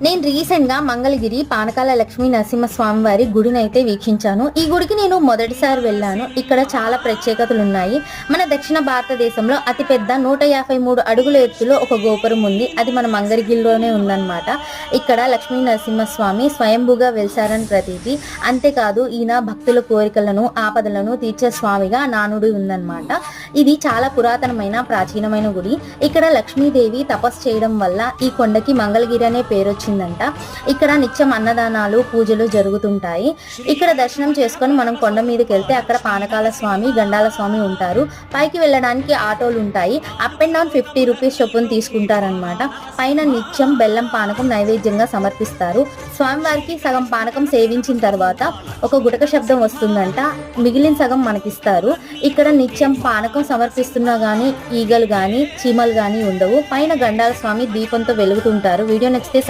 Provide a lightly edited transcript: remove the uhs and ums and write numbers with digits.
నేను రీసెంట్ గా మంగళగిరి పానకాల లక్ష్మీ నరసింహస్వామి వారి గుడిని అయితే వీక్షించాను. ఈ గుడికి నేను మొదటిసారి వెళ్ళాను. ఇక్కడ చాలా ప్రత్యేకతలు ఉన్నాయి. మన దక్షిణ భారతదేశంలో అతిపెద్ద 153 అడుగుల ఎత్తులో ఒక గోపురం ఉంది. అది మన మంగళగిరిలోనే ఉందన్నమాట. ఇక్కడ లక్ష్మీ నరసింహస్వామి స్వయంభూగా వెలిసారని ప్రతీతి. అంతేకాదు ఈయన భక్తుల కోరికలను ఆపదలను తీర్చే స్వామిగా నానుడి ఉందన్నమాట. ఇది చాలా పురాతనమైన ప్రాచీనమైన గుడి. ఇక్కడ లక్ష్మీదేవి తపస్సు చేయడం వల్ల ఈ కొండకి మంగళగిరి అనే పేరు వచ్చిందంట. ఇక్కడ నిత్యం అన్నదానాలు పూజలు జరుగుతుంటాయి. ఇక్కడ దర్శనం చేసుకొని మనం కొండ మీదకి వెళ్తే అక్కడ పానకాల స్వామి గండాల స్వామి ఉంటారు. పైకి వెళ్ళడానికి ఆటోలు ఉంటాయి. అప్ అండ్ డౌన్ 50 రూపీస్ చొప్పున తీసుకుంటారనమాట. పైన నిత్యం బెల్లం పానకం నైవేద్యంగా సమర్పిస్తారు. స్వామివారికి సగం పానకం సేవించిన తర్వాత ఒక గుటక శబ్దం వస్తుందంట. మిగిలిన సగం మనకిస్తారు. ఇక్కడ నిత్యం పానకం సమర్పిస్తున్నా గానీ ఈగలు గానీ చీమలు గానీ ఉండవు. పైన గండాల స్వామి దీపంతో వెలుగుతుంటారు. వీడియో నచ్చితే